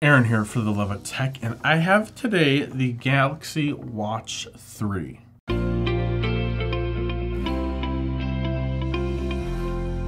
Aaron here for the Love of Tech, and I have today the Galaxy Watch 3.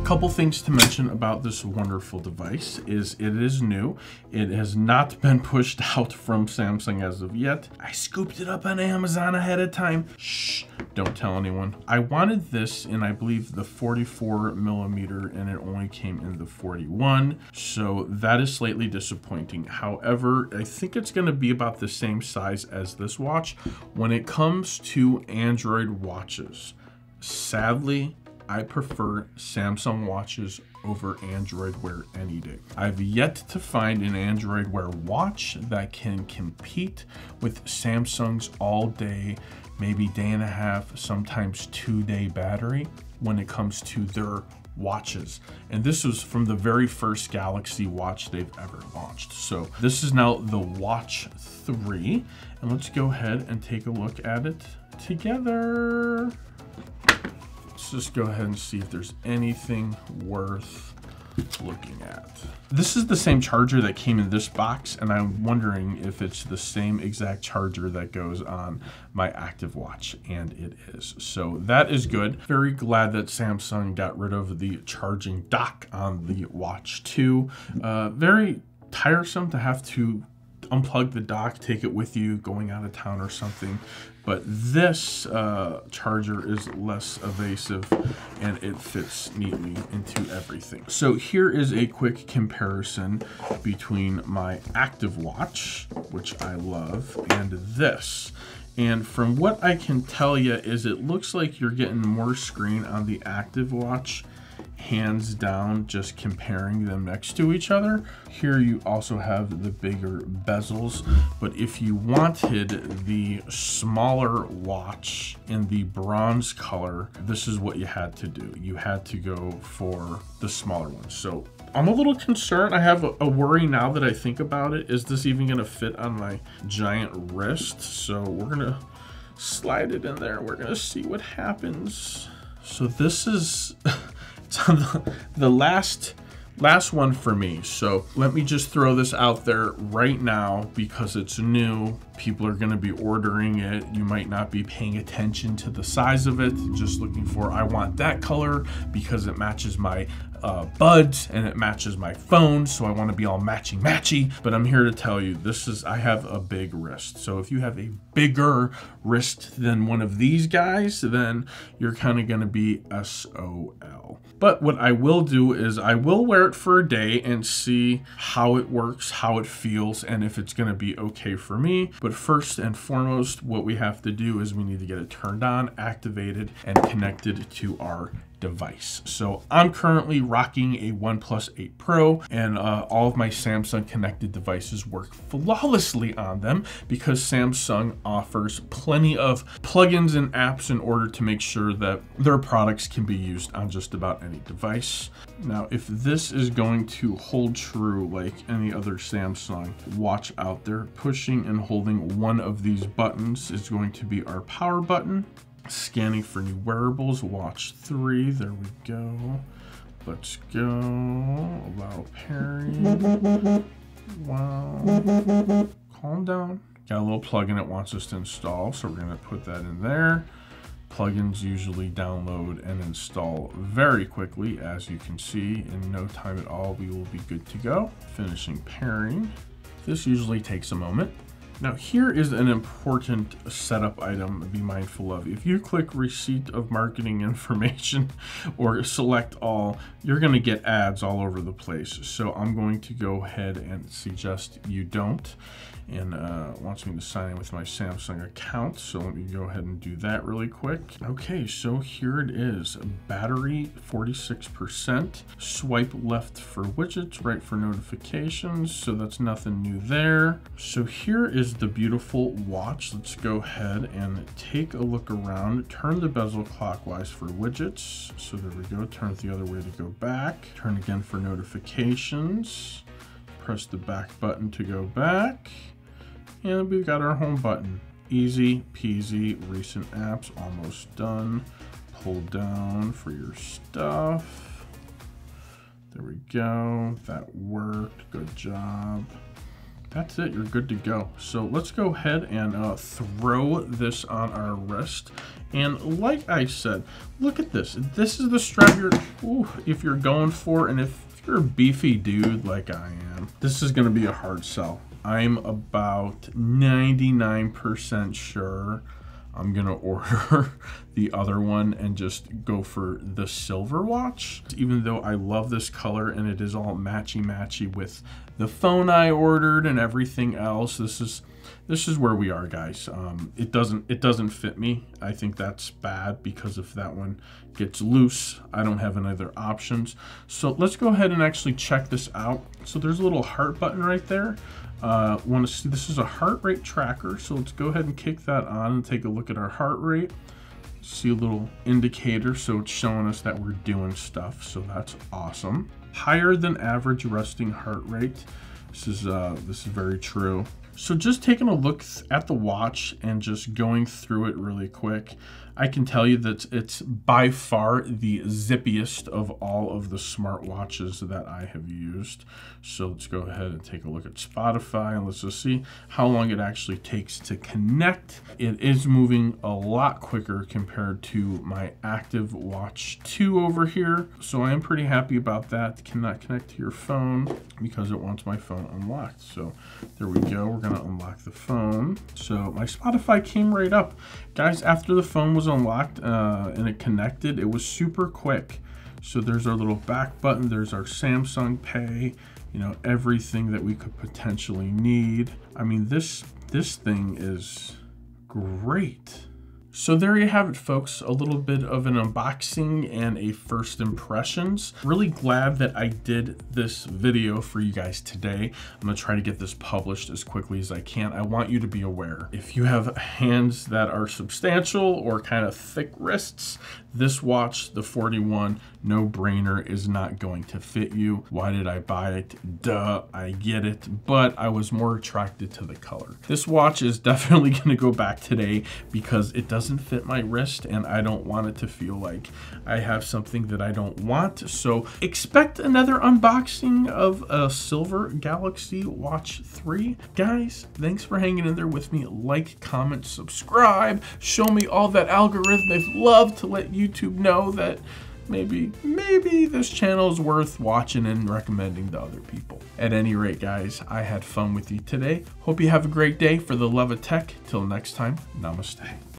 Couple things to mention about this wonderful device is it is new. It has not been pushed out from Samsung as of yet. I scooped it up on Amazon ahead of time. Shh, don't tell anyone. I wanted this in, I believe, the 44 millimeter, and it only came in the 41. So that is slightly disappointing. However, I think it's gonna be about the same size as this watch when it comes to Android watches. Sadly, I prefer Samsung watches over Android Wear any day. I've yet to find an Android Wear watch that can compete with Samsung's all-day, maybe day and a half, sometimes 2-day battery when it comes to their watches. And this was from the very first Galaxy watch they've ever launched. So this is now the Watch 3, and let's go ahead and take a look at it together. Let's just go ahead and see if there's anything worth looking at. This is the same charger that came in this box, and I'm wondering if it's the same exact charger that goes on my active watch, and it is. So that is good. Very glad that Samsung got rid of the charging dock on the Watch 2. Very tiresome to have to unplug the dock, take it with you going out of town or something. But this charger is less evasive and it fits neatly into everything. So here is a quick comparison between my active watch, which I love, and this. And from what I can tell you is it looks like you're getting more screen on the active watch, hands down, just comparing them next to each other. Here you also have the bigger bezels, but if you wanted the smaller watch in the bronze color, this is what you had to do. You had to go for the smaller one. So I'm a little concerned. I have a worry now that I think about it. Is this even gonna fit on my giant wrist? So we're gonna slide it in there. We're gonna see what happens. So this is it's on the last one for me. So let me just throw this out there right now because it's new. People are going to be ordering it. You might not be paying attention to the size of it. Just looking for, I want that color because it matches my buds and it matches my phone. So I want to be all matchy. But I'm here to tell you, I have a big wrist. So if you have a bigger wrist than one of these guys, then you're kind of going to be SOL. But what I will do is I will wear it for a day and see how it works, how it feels, and if it's going to be okay for me. But first and foremost, what we have to do is we need to get it turned on, activated, and connected to our device. So I'm currently rocking a OnePlus 8 Pro, and all of my Samsung connected devices work flawlessly on them because Samsung offers plenty of plugins and apps in order to make sure that their products can be used on just about any device. Now, if this is going to hold true like any other Samsung watch out there, pushing and holding one of these buttons is going to be our power button. Scanning for new wearables, Watch 3, there we go. Let's go, allow pairing. Wow, calm down. Got a little plugin it wants us to install, so we're gonna put that in there. Plugins usually download and install very quickly. As you can see, in no time at all, we will be good to go. Finishing pairing. This usually takes a moment. Now here is an important setup item to be mindful of. If you click receipt of marketing information or select all, you're gonna get ads all over the place. So I'm going to go ahead and suggest you don't. And wants me to sign in with my Samsung account. So let me go ahead and do that really quick. Okay, so here it is. Battery 46%. Swipe left for widgets, right for notifications. So that's nothing new there. So here is the beautiful watch. Let's go ahead and take a look around. Turn the bezel clockwise for widgets. So there we go. Turn it the other way to go back. Turn again for notifications. Press the back button to go back. And we've got our home button. Easy peasy, recent apps almost done. Pull down for your stuff. There we go, that worked, good job. That's it, you're good to go. So let's go ahead and throw this on our wrist. And like I said, look at this. This is the strap if you're going for, and if you're a beefy dude like I am, this is gonna be a hard sell. I'm about 99% sure I'm gonna order the other one and just go for the silver watch. Even though I love this color and it is all matchy-matchy with the phone I ordered and everything else, this is where we are, guys. It doesn't fit me. I think that's bad, because if that one gets loose, I don't have any other options. So let's go ahead and actually check this out. So there's a little heart button right there. Want to see, this is a heart rate tracker, so let's go ahead and kick that on and take a look at our heart rate. See a little indicator, so it's showing us that we're doing stuff, so that's awesome. Higher than average resting heart rate. This is very true. So just taking a look at the watch and just going through it really quick, I can tell you that it's by far the zippiest of all of the smartwatches that I have used. So let's go ahead and take a look at Spotify, and let's just see how long it actually takes to connect. It is moving a lot quicker compared to my Active Watch 2 over here. So I am pretty happy about that. Cannot connect to your phone because it wants my phone unlocked. So there we go. We're gonna unlock the phone. So my Spotify came right up. Guys, after the phone was unlocked and it connected, it was super quick. So there's our little back button, there's our Samsung Pay, you know, everything that we could potentially need. I mean, this thing is great. So there you have it, folks, a little bit of an unboxing and a first impressions. Really glad that I did this video for you guys today. I'm gonna try to get this published as quickly as I can. I want you to be aware, if you have hands that are substantial or kind of thick wrists, this watch, the 41, no brainer, is not going to fit you. Why did I buy it? Duh, I get it, but I was more attracted to the color. This watch is definitely gonna go back today because it doesn't fit my wrist and I don't want it to feel like I have something that I don't want. So expect another unboxing of a Silver Galaxy Watch 3. Guys, thanks for hanging in there with me. Like, comment, subscribe, show me all that algorithmic love to let YouTube know that maybe this channel is worth watching and recommending to other people. At any rate, guys, I had fun with you today. Hope you have a great day. For the love of tech, till next time, namaste.